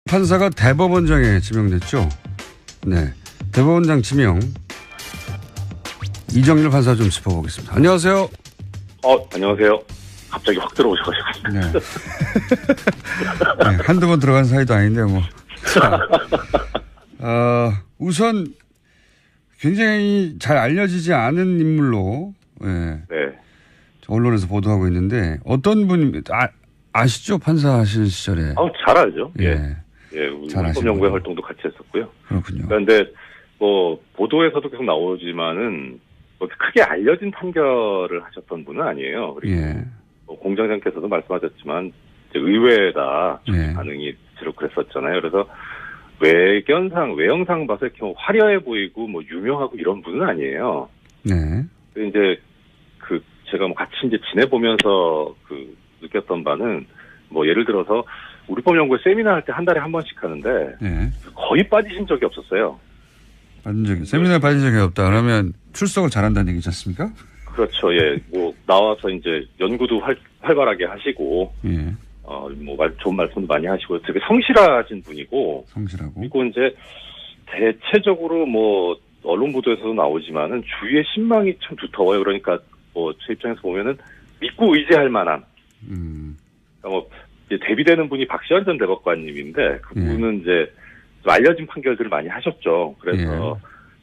판사가 대법원장에 지명됐죠. 네, 대법원장 지명 이정렬 판사 좀 짚어보겠습니다. 안녕하세요. 안녕하세요. 갑자기 확 들어오셔가지고. 네. 네, 한두 번 들어간 사이도 아닌데 뭐. 자, 우선 굉장히 잘 알려지지 않은 인물로 네. 언론에서 보도하고 있는데 어떤 분이 아시죠? 판사하실 시절에. 잘 알죠. 예. 잘 헌법연구회 활동도 같이 했었고요. 그렇군요. 그런데 뭐 보도에서도 계속 나오지만은 뭐 크게 알려진 판결을 하셨던 분은 아니에요. 그리고 뭐 공장장께서도 말씀하셨지만 이제 의외다 반응이 비록 그랬었잖아요. 그래서 외형상 봐서 이렇게 화려해 보이고 뭐 유명하고 이런 분은 아니에요. 네. 이제 제가 뭐 같이 이제 지내보면서 느꼈던 바는 뭐 예를 들어서 우리 법연구회 세미나 할 때 한 달에 한 번씩 하는데 거의 빠지신 적이 없었어요. 세미나에 빠진 적이 없다. 그러면 출석을 잘한다는 얘기지 않습니까? 그렇죠. 예. 뭐 나와서 이제 연구도 활발하게 하시고 뭐 좋은 말씀도 많이 하시고 되게 성실하신 분이고. 성실하고. 그리고 이제 대체적으로 뭐 언론 보도에서도 나오지만은 주위의 신망이 참 두터워요. 그러니까 뭐 제 입장에서 보면은 믿고 의지할 만한. 그러니까 뭐 이제 데뷔되는 분이 박시환 전 대법관님인데 그분은 이제 좀 알려진 판결들을 많이 하셨죠. 그래서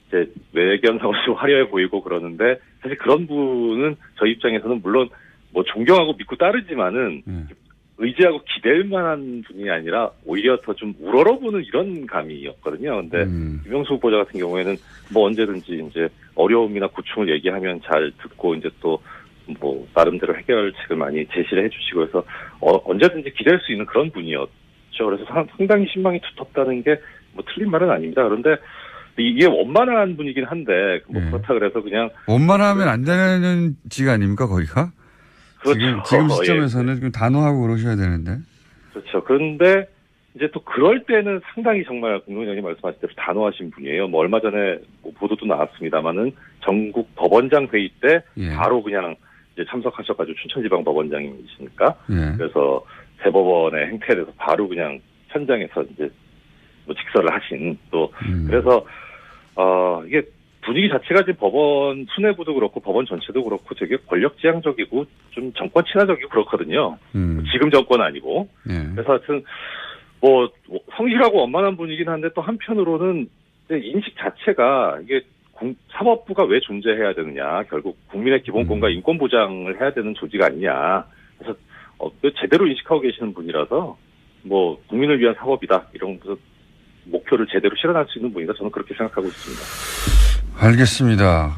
이제 외견상으로 좀 화려해 보이고 그러는데 사실 그런 분은 저희 입장에서는 물론 뭐 존경하고 믿고 따르지만은 의지하고 기댈 만한 분이 아니라 오히려 더 좀 우러러보는 이런 감이었거든요. 근데 김영수 후보자 같은 경우에는 뭐 언제든지 이제 어려움이나 고충을 얘기하면 잘 듣고 이제 또 뭐 나름대로 해결책을 많이 제시를 해주시고 해서 언제든지 기댈 수 있는 그런 분이었죠. 그래서 상당히 신망이 두텁다는 게 뭐 틀린 말은 아닙니다. 그런데 이게 원만한 분이긴 한데 뭐 그렇다 그래서 그냥 원만하면 안 되는 지가 아닙니까 거기가? 그렇죠. 지금 시점에서는 좀 단호하고 그러셔야 되는데. 그렇죠. 그런데 이제 또 그럴 때는 상당히 정말 공동장님 말씀하신 대로 단호하신 분이에요. 뭐 얼마 전에 뭐 보도도 나왔습니다만은 전국 법원장 회의 때 바로 그냥 이제 참석하셔가지고 춘천지방 법원장이시니까 그래서 대법원의 행태에 대해서 바로 그냥 현장에서 이제 뭐 직설을 하신 또 그래서 이게 분위기 자체가 지금 법원 수뇌부도 그렇고 법원 전체도 그렇고 되게 권력지향적이고 좀 정권 친화적이고 그렇거든요. 지금 정권 아니고. 그래서 하여튼 뭐 성실하고 원만한 분이긴 한데 또 한편으로는 인식 자체가 이게 사법부가 왜 존재해야 되느냐. 결국 국민의 기본권과 인권 보장을 해야 되는 조직 아니냐. 그래서 제대로 인식하고 계시는 분이라서 뭐 국민을 위한 사법이다. 이런 목표를 제대로 실현할 수 있는 분이다. 저는 그렇게 생각하고 있습니다. 알겠습니다.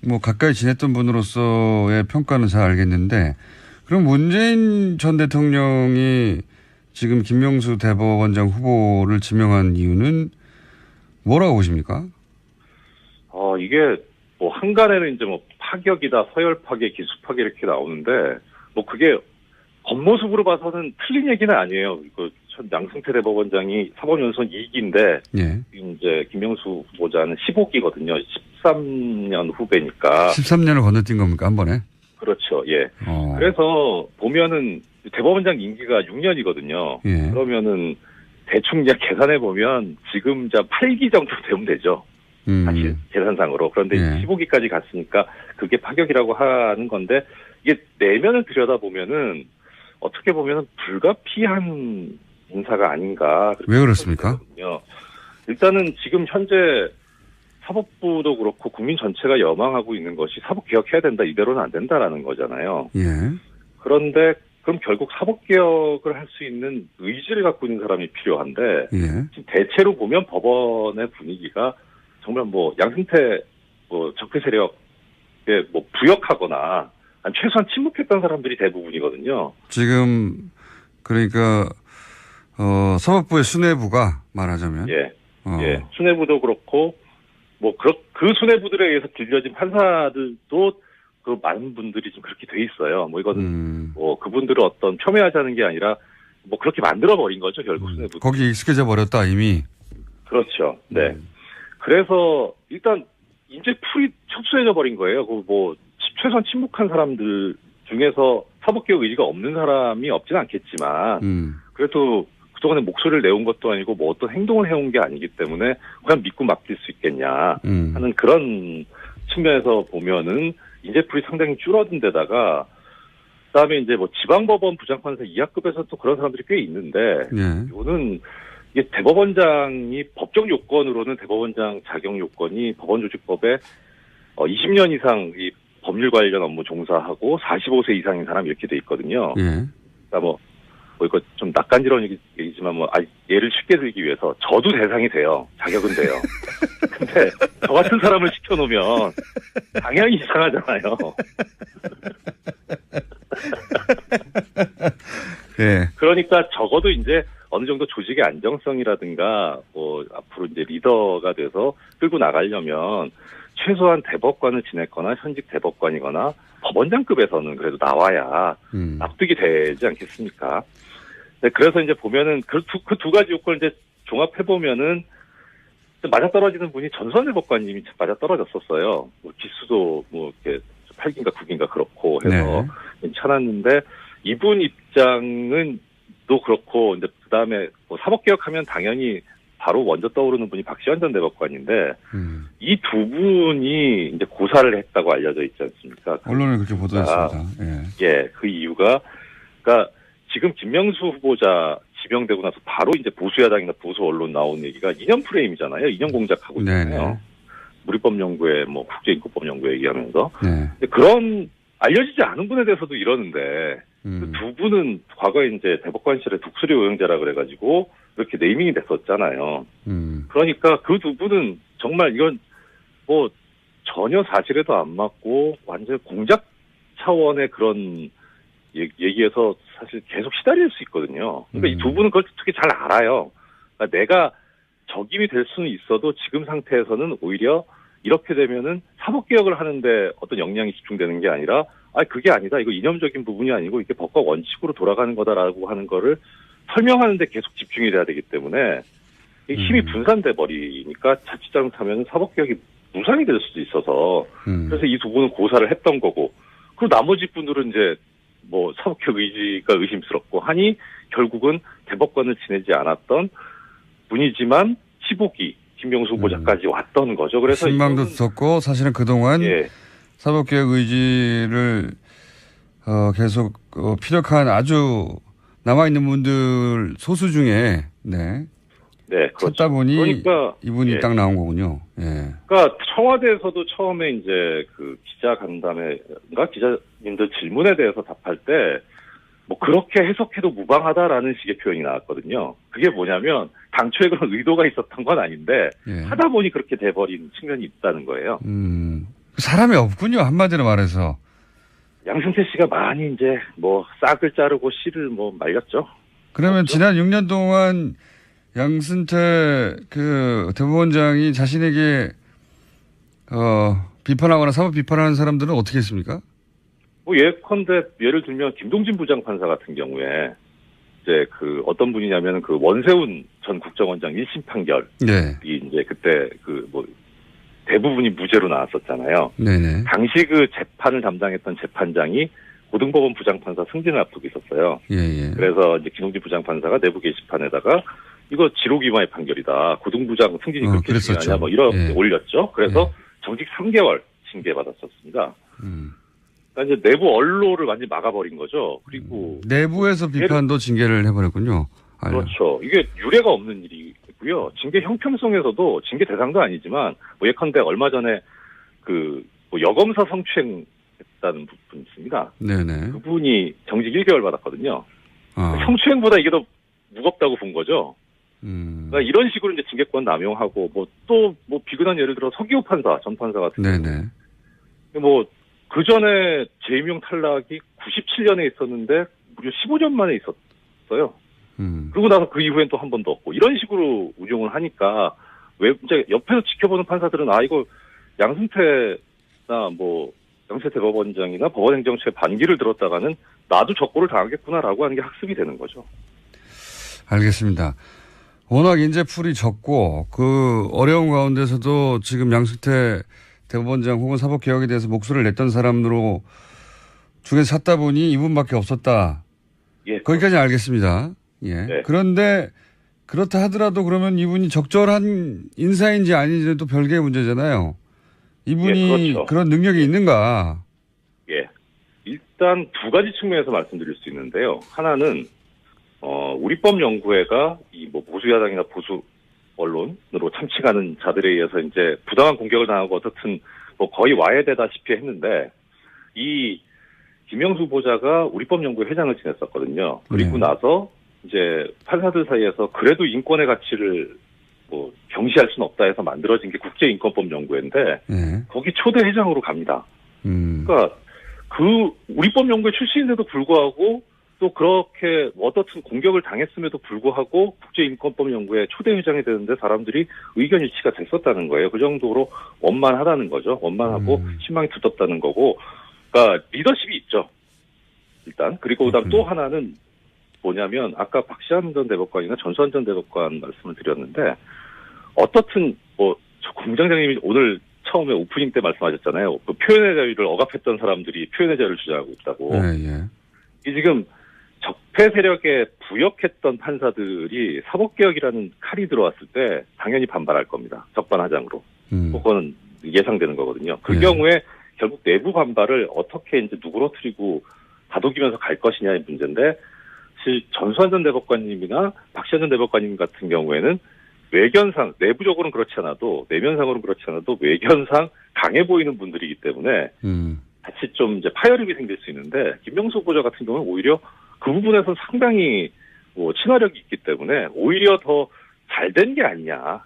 뭐 가까이 지냈던 분으로서의 평가는 잘 알겠는데 그럼 문재인 전 대통령이 지금 김명수 대법원장 후보를 지명한 이유는 뭐라고 보십니까? 이게 뭐 한간에는 이제 뭐 파격이다, 서열 파괴, 기수 파괴 이렇게 나오는데 뭐 그게 겉모습으로 봐서는 틀린 얘기는 아니에요. 양승태 대법원장이 사법연수원 2기인데 이제 김명수 후보자는 15기거든요. 13년 후배니까. 13년을 건너뛴 겁니까 한 번에? 그렇죠. 예. 그래서 보면은 대법원장 임기가 6년이거든요. 그러면은 대충 그냥 계산해 보면 지금 8기 정도 되면 되죠. 사실 계산상으로. 그런데 15기까지 갔으니까 그게 파격이라고 하는 건데 이게 내면을 들여다보면은 어떻게 보면은 불가피한 인사가 아닌가. 왜 그렇습니까? 일단은 지금 현재 사법부도 그렇고 국민 전체가 염원하고 있는 것이 사법개혁해야 된다. 이대로는 안 된다라는 거잖아요. 그런데 그럼 결국 사법개혁을 할 수 있는 의지를 갖고 있는 사람이 필요한데 지금 대체로 보면 법원의 분위기가 정말 뭐 양승태 뭐 적폐 세력에 뭐 부역하거나 최소한 침묵했던 사람들이 대부분이거든요. 지금 그러니까 사법부의 수뇌부가 말하자면 수뇌부도 그렇고 뭐 그 수뇌부들에 의해서 길려진 판사들도 그 많은 분들이 좀 그렇게 돼 있어요. 뭐 이거는 뭐 그분들을 어떤 폄훼하자는 게 아니라 뭐 그렇게 만들어 버린 거죠 결국 수뇌부. 거기 익숙해져 버렸다 이미. 그렇죠. 네. 그래서 일단 이제 풀이 척수해져 버린 거예요. 그 뭐 최소한 침묵한 사람들 중에서 사법개혁 의지가 없는 사람이 없지는 않겠지만 그래도 그동안에 목소리를 내온 것도 아니고 뭐 어떤 행동을 해온 게 아니기 때문에 그냥 믿고 맡길 수 있겠냐 하는 그런 측면에서 보면은 인재풀이 상당히 줄어든 데다가 그다음에 이제 뭐 지방법원 부장판사 이하급에서 또 그런 사람들이 꽤 있는데 이거는 이게 대법원장이 법적 요건으로는 대법원장 자격 요건이 법원조직법에 20년 이상 이 법률 관련 업무 종사하고 45세 이상인 사람 이렇게 돼 있거든요. 그러니까 뭐 이거 좀 낯간지러운 얘기지만 예를 쉽게 들기 위해서 저도 대상이 돼요. 자격은 돼요. 근데 저 같은 사람을 시켜놓으면 당연히 이상하잖아요. 예. 그러니까 적어도 이제 어느 정도 조직의 안정성이라든가 뭐 앞으로 이제 리더가 돼서 끌고 나가려면 최소한 대법관을 지냈거나 현직 대법관이거나 법원장급에서는 그래도 나와야 납득이 되지 않겠습니까? 네, 그래서 이제 보면은 그 두 가지 요건을 이제 종합해 보면은 맞아떨어지는 분이 전수환 대법관님이 맞아떨어졌었어요. 뭐 기수도 뭐 이렇게 8기인가 9기인가 그렇고 해서 괜찮았는데 이분 입장은 또 그렇고 이제 그다음에 뭐 사법개혁하면 당연히 바로 먼저 떠오르는 분이 박시환 전 대법관인데 이 두 분이 이제 고사를 했다고 알려져 있지 않습니까? 언론에 그렇게 보도했습니다. 예, 그 이유가 그러니까 지금 김명수 후보자 지명되고 나서 바로 이제 보수야당이나 보수 언론 나온 얘기가 이념 프레임이잖아요. 이념 공작하고 있잖아요. 무리법연구회, 뭐 국제인권법연구회 얘기하면서 그런 알려지지 않은 분에 대해서도 이러는데 그 두 분은 과거에 이제 대법관실에 독수리 오형제라 그래가지고 이렇게 네이밍이 됐었잖아요. 그러니까 그 두 분은 정말 이건 뭐 전혀 사실에도 안 맞고 완전 공작 차원의 그런 얘기에서 사실 계속 시달릴 수 있거든요. 그러니까 이 두 분은 그걸 특히 잘 알아요. 그러니까 내가 적임이 될 수는 있어도 지금 상태에서는 오히려 이렇게 되면은 사법개혁을 하는데 어떤 역량이 집중되는 게 아니라 그게 아니다. 이거 이념적인 부분이 아니고 이게 법과 원칙으로 돌아가는 거다라고 하는 거를 설명하는데 계속 집중이 돼야 되기 때문에 힘이 분산돼 버리니까 자칫 잘못하면 사법개혁이 무산이 될 수도 있어서 그래서 이 두 분은 고사를 했던 거고 그리고 나머지 분들은 이제 뭐 사법개혁 의지가 의심스럽고 하니 결국은 대법관을 지내지 않았던 분이지만 15기 김명수 후보자까지 왔던 거죠. 그래서 신망도 있었고 사실은 그동안 사법개혁 의지를 계속 피력한 아주 남아있는 분들 소수 중에 그렇죠. 찾다 보니 그러니까, 이분이 딱 나온 거군요. 그러니까 청와대에서도 처음에 이제 그 기자 간담회인가 기자님들 질문에 대해서 답할 때 뭐 그렇게 해석해도 무방하다라는 식의 표현이 나왔거든요. 그게 뭐냐면 당초에 그런 의도가 있었던 건 아닌데 하다 보니 그렇게 돼버린 측면이 있다는 거예요. 사람이 없군요. 한마디로 말해서. 양승태 씨가 많이 이제 뭐 싹을 자르고 씨를 뭐 말렸죠. 그러면 없죠? 지난 6년 동안 양승태 그 대법원장이 자신에게 비판하거나 사법 비판하는 사람들은 어떻게 했습니까? 뭐 예컨대 예를 들면 김동진 부장판사 같은 경우에 이제 그 어떤 분이냐면 그 원세훈 전 국정원장 1심 판결이 이제 그때 그 뭐 대부분이 무죄로 나왔었잖아요. 당시 그 재판을 담당했던 재판장이 고등법원 부장판사 승진을 앞두고 있었어요. 그래서 이제 김동진 부장판사가 내부 게시판에다가 이거 지록이마의 판결이다. 고등부장 승진이 그렇게 중요하냐 뭐 이렇게 올렸죠. 그래서 정직 3개월 징계받았었습니다. 그러니까 이제 내부 언론을 완전히 막아버린 거죠. 그리고 내부에서 비판도 징계를 해버렸군요. 그렇죠. 이게 유례가 없는 일이고요. 징계 형평성에서도 징계 대상도 아니지만 뭐 예컨대 얼마 전에 그 뭐 여검사 성추행했다는 분 있습니다. 그분이 정직 1개월 받았거든요. 성추행보다 이게 더 무겁다고 본 거죠. 그러니까 이런 식으로 이제 징계권 남용하고 뭐 또 뭐 비근한 예를 들어 서기호 판사 전 판사 같은 경우 뭐 그 전에 재임용 탈락이 97년에 있었는데 무려 15년 만에 있었어요. 그러고 나서 그 이후엔 또 한 번도 없고 이런 식으로 운용을 하니까 왜 이제 옆에서 지켜보는 판사들은 이거 양승태나 뭐 양승태 대법원장이나 법원행정처의 반기를 들었다가는 나도 적고를 당하겠구나라고 하는 게 학습이 되는 거죠. 알겠습니다. 워낙 인재풀이 적고 그 어려운 가운데서도 지금 양승태 대법원장 혹은 사법개혁에 대해서 목소리를 냈던 사람으로 중에서 찾다 보니 이분밖에 없었다. 거기까지 알겠습니다. 예. 네. 그런데 그렇다 하더라도 그러면 이분이 적절한 인사인지 아닌지는 또 별개의 문제잖아요. 이분이 예, 그렇죠. 그런 능력이 있는가? 예. 일단 두 가지 측면에서 말씀드릴 수 있는데요. 하나는 우리법연구회가 이 뭐 보수 야당이나 보수 언론으로 참칭하는 자들에 의해서 이제 부당한 공격을 당하고 어떻든 뭐 거의 와해되다시피 했는데 이 김영수 후보자가 우리법연구회 회장을 지냈었거든요. 그리고 네. 나서 이제 판사들 사이에서 그래도 인권의 가치를 뭐 경시할 수는 없다 해서 만들어진 게 국제인권법연구회인데 예. 거기 초대 회장으로 갑니다. 그러니까 그 우리법연구회 출신인데도 불구하고 또 그렇게 어떻든 공격을 당했음에도 불구하고 국제인권법연구회 초대 회장이 되는데 사람들이 의견 일치가 됐었다는 거예요. 그 정도로 원만하다는 거죠. 원만하고 신망이 두텁다는 거고, 그러니까 리더십이 있죠. 일단 그리고 그다음 또 하나는 뭐냐면 아까 박시환 전 대법관이나 전수환 전 대법관 말씀을 드렸는데 어떻든 뭐 저 공장장님이 오늘 처음에 오프닝 때 말씀하셨잖아요. 그 표현의 자유를 억압했던 사람들이 표현의 자유를 주장하고 있다고. 예. 이 지금 적폐 세력에 부역했던 판사들이 사법개혁이라는 칼이 들어왔을 때 당연히 반발할 겁니다. 적반하장으로. 그거는 예상되는 거거든요. 그 예. 경우에 결국 내부 반발을 어떻게 이제 누그러뜨리고 다독이면서 갈 것이냐의 문제인데, 사실 전수환 전 대법관님이나 박시환 전 대법관님 같은 경우에는 외견상, 내부적으로는 그렇지 않아도, 내면상으로는 그렇지 않아도 외견상 강해 보이는 분들이기 때문에 같이 좀 이제 파열음이 생길 수 있는데, 김명수 후보자 같은 경우는 오히려 그 부분에서 상당히 뭐 친화력이 있기 때문에 오히려 더 잘 된 게 아니냐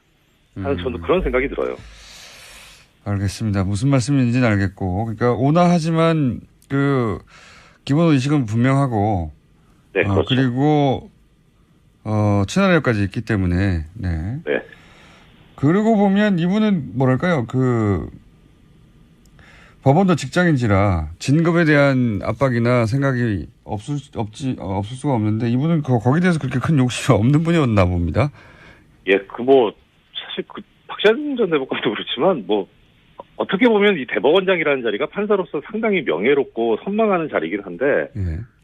하는 저는 그런 생각이 들어요. 알겠습니다. 무슨 말씀인지는 알겠고, 그러니까 온화하지만 그 기본 의식은 분명하고, 네, 그렇죠. 그리고 친화력까지 있기 때문에, 네. 네. 그러고 보면 이분은 뭐랄까요, 그 법원도 직장인지라 진급에 대한 압박이나 생각이 없을 수가 없는데 이분은 거기에 대해서 그렇게 큰 욕심이 없는 분이었나 봅니다. 예, 사실 박시환 전 대법관도 그렇지만 어떻게 보면 이 대법원장이라는 자리가 판사로서 상당히 명예롭고 선망하는 자리이긴 한데,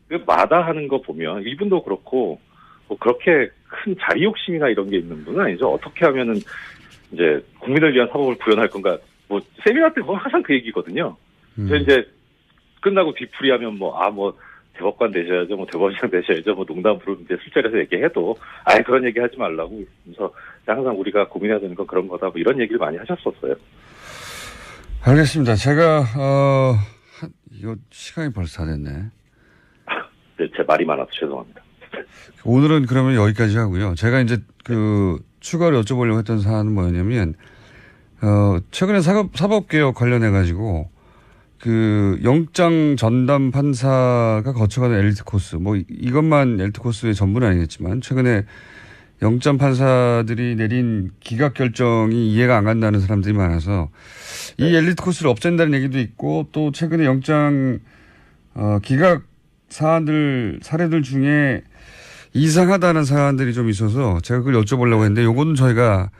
그 마다하는 거 보면 이분도 그렇고 그렇게 큰 자리 욕심이나 이런 게 있는 분은 아니죠. 어떻게 하면은 이제 국민을 위한 사법을 구현할 건가. 세미나 때 보면 항상 그 얘기거든요. 저 이제 끝나고 뒤풀이하면 대법관 되셔야죠, 대법원장 되셔야죠, 농담으로 이제 술자리에서 얘기해도, 그런 얘기 하지 말라고. 그래서 항상 우리가 고민해야 되는 건 그런 거다, 이런 얘기를 많이 하셨었어요. 알겠습니다. 제가, 이거 시간이 벌써 다 됐네. 네, 제 말이 많아서 죄송합니다. 오늘은 그러면 여기까지 하고요. 제가 이제 추가로 여쭤보려고 했던 사안은 뭐였냐면, 최근에 사법개혁 관련해가지고, 영장 전담 판사가 거쳐가는 엘리트 코스, 이것만 엘리트 코스의 전부는 아니겠지만, 최근에 영장 판사들이 내린 기각 결정이 이해가 안 간다는 사람들이 많아서, 이 엘리트 코스를 없앤다는 얘기도 있고, 또 최근에 영장, 기각 사례들 중에 이상하다는 사안들이 좀 있어서 제가 그걸 여쭤보려고 했는데, 요거는 저희가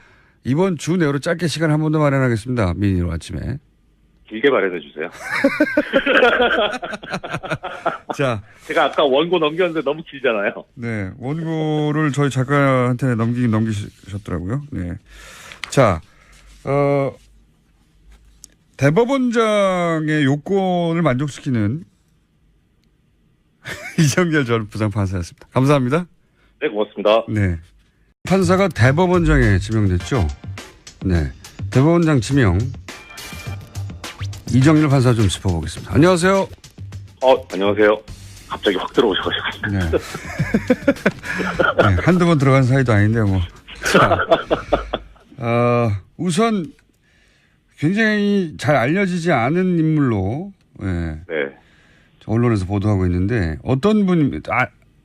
이번 주 내로 짧게 시간 한 번 더 마련하겠습니다. 미니로 아침에. 길게 마련해 주세요. 자, 제가 아까 원고 넘겼는데 너무 길잖아요. 네, 원고를 저희 작가한테 넘기셨더라고요. 네. 자, 대법원장의 요건을 만족시키는 이정열 전 부장판사였습니다. 감사합니다. 네, 고맙습니다. 네. 판사가 대법원장에 지명됐죠. 네. 대법원장 지명. 이정열 판사 좀 짚어보겠습니다. 안녕하세요. 안녕하세요. 갑자기 확 들어오셔가지고. 네. 네, 한두 번 들어간 사이도 아닌데 자, 우선 굉장히 잘 알려지지 않은 인물로 네. 언론에서 보도하고 있는데 어떤 분이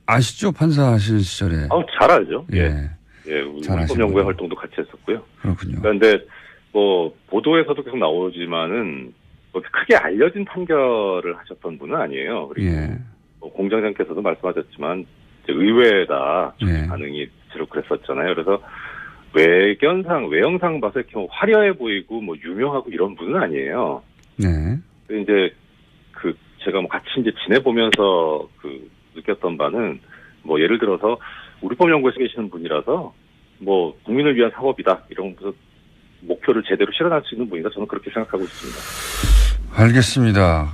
아시죠? 판사 하실 시절에. 잘 알죠. 예. 우리법연구회 활동도 같이 했었고요. 그렇군요. 그런데 보도에서도 계속 나오지만은 크게 알려진 판결을 하셨던 분은 아니에요. 그리고 공장장께서도 말씀하셨지만 의외다 반응이 주로 그랬었잖아요. 그래서 외형상 봤을 경우 화려해 보이고 유명하고 이런 분은 아니에요. 네. 근데 이제 제가 같이 이제 지내보면서 느꼈던 바는 예를 들어서 우리법연구소에 계시는 분이라서 뭐 국민을 위한 사법이다 이런 목표를 제대로 실현할 수 있는 분이다 저는 그렇게 생각하고 있습니다. 알겠습니다.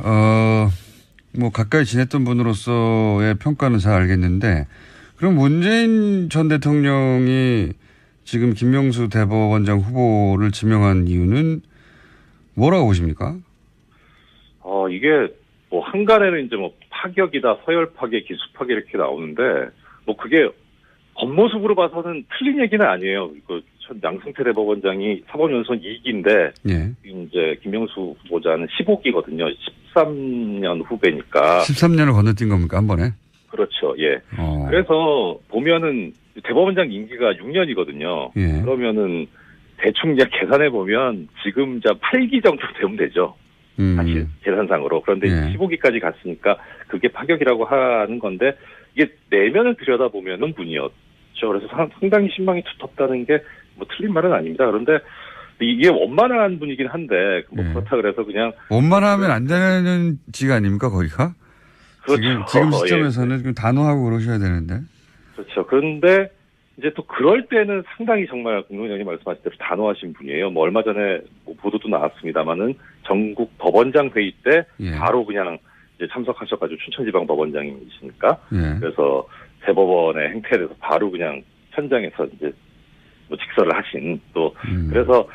뭐 가까이 지냈던 분으로서의 평가는 잘 알겠는데 그럼 문재인 전 대통령이 지금 김명수 대법원장 후보를 지명한 이유는 뭐라고 보십니까? 이게 뭐 한간에는 이제 뭐 파격이다, 서열 파괴, 기수 파괴 이렇게 나오는데 뭐 그게 겉모습으로 봐서는 틀린 얘기는 아니에요. 그 양승태 대법원장이 사법연수원 2기인데 예. 이제 김명수 후보자는 15기거든요. 13년 후배니까. 13년을 건너뛴 겁니까 한 번에? 그렇죠. 예. 그래서 보면은 대법원장 임기가 6년이거든요. 예. 그러면은 대충 그냥 계산해 보면 지금 8기 정도 되면 되죠. 사실 계산상으로. 그런데 예. 15기까지 갔으니까 그게 파격이라고 하는 건데 이게 내면을 들여다보면은 분이었죠. 그래서 상당히 신망이 두텁다는 게 뭐 틀린 말은 아닙니다. 그런데 이게 원만한 분이긴 한데 뭐 예. 그렇다 그래서 그냥 원만하면 안 되는 지가 아닙니까 거기가? 그렇죠. 지금 시점에서는 좀 단호하고 그러셔야 되는데. 그렇죠. 그런데 이제 또 그럴 때는 상당히 정말 공동장님 말씀하신 대로 단호하신 분이에요. 뭐 얼마 전에 뭐 보도도 나왔습니다만은 전국 법원장 회의 때 예. 바로 그냥 이제 참석하셔가지고 춘천지방 법원장이시니까 예. 그래서 대법원의 행태에 대해서 바로 그냥 현장에서 이제 뭐 직설을 하신 또 그래서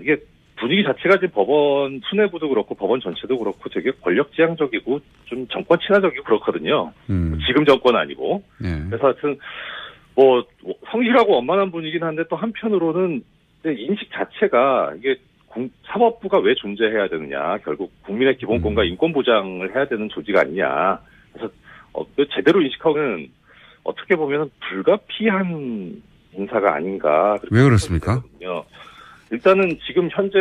이게 분위기 자체가 지금 법원 수뇌부도 그렇고 법원 전체도 그렇고 되게 권력지향적이고 좀 정권 친화적이고 그렇거든요. 지금 정권 아니고. 예. 그래서 하여튼 뭐 성실하고 원만한 분이긴 한데 또 한편으로는 인식 자체가 이게 사법부가 왜 존재해야 되느냐. 결국 국민의 기본권과 인권 보장을 해야 되는 조직 아니냐. 그래서 제대로 인식하고는 어떻게 보면 불가피한 인사가 아닌가. 왜 그렇습니까? 일단은 지금 현재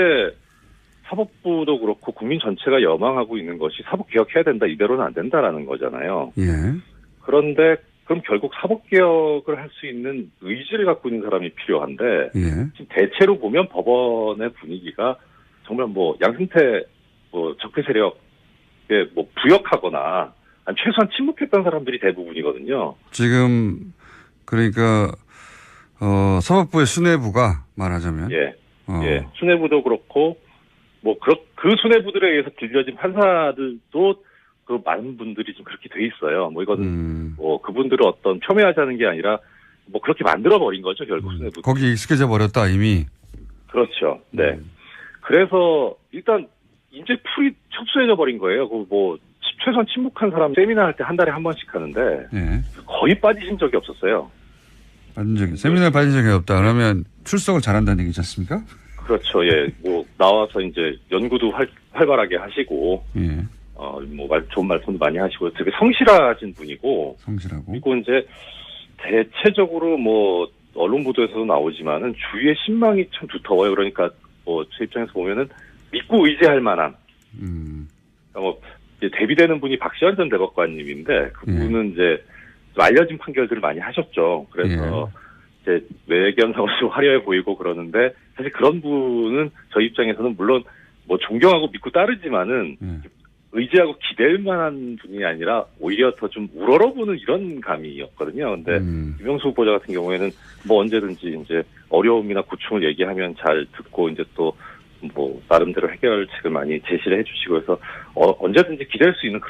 사법부도 그렇고 국민 전체가 염원하고 있는 것이 사법개혁해야 된다. 이대로는 안 된다라는 거잖아요. 예. 그런데 그럼 결국 사법개혁을 할 수 있는 의지를 갖고 있는 사람이 필요한데 예. 지금 대체로 보면 법원의 분위기가 정말 뭐 양승태 뭐 적폐 세력에 뭐 부역하거나 아니 최소한 침묵했던 사람들이 대부분이거든요. 지금 그러니까 사법부의 수뇌부가 말하자면 예. 예. 수뇌부도 그렇고 뭐 그 수뇌부들에 의해서 길려진 판사들도 그 많은 분들이 좀 그렇게 돼 있어요. 뭐 이거는 뭐 그분들을 어떤 폄훼하자는 게 아니라 뭐 그렇게 만들어 버린 거죠, 결국 수뇌부. 거기 익숙해져 버렸다 이미. 그렇죠. 네. 그래서 일단 이제 풀이 척수해져 버린 거예요. 그 뭐 최소한 침묵한 사람 세미나 할 때 한 달에 한 번씩 하는데 예. 거의 빠지신 적이 없었어요. 세미나에 빠진 적이 없다. 그러면 출석을 잘한다는 얘기지 않습니까? 그렇죠. 예. 뭐 나와서 이제 연구도 활발하게 하시고, 예. 뭐 좋은 말씀도 많이 하시고 되게 성실하신 분이고. 성실하고. 그리고 이제 대체적으로 뭐 언론 보도에서도 나오지만은 주위의 신망이 참 두터워요. 그러니까 뭐 제 입장에서 보면은 믿고 의지할 만한. 그러니까 뭐 이제 데뷔되는 분이 박시환 전 대법관님인데 그분은 이제 좀 알려진 판결들을 많이 하셨죠. 그래서 이제 외견상으로 좀 화려해 보이고 그러는데 사실 그런 분은 저희 입장에서는 물론 뭐 존경하고 믿고 따르지만은 의지하고 기댈 만한 분이 아니라 오히려 더 좀 우러러보는 이런 감이었거든요. 근데 김명수 후보자 같은 경우에는 뭐 언제든지 이제 어려움이나 고충을 얘기하면 잘 듣고 이제 또 뭐 나름대로 해결책을 많이 제시를 해주시고 해서 언제든지 기댈 수 있는 그런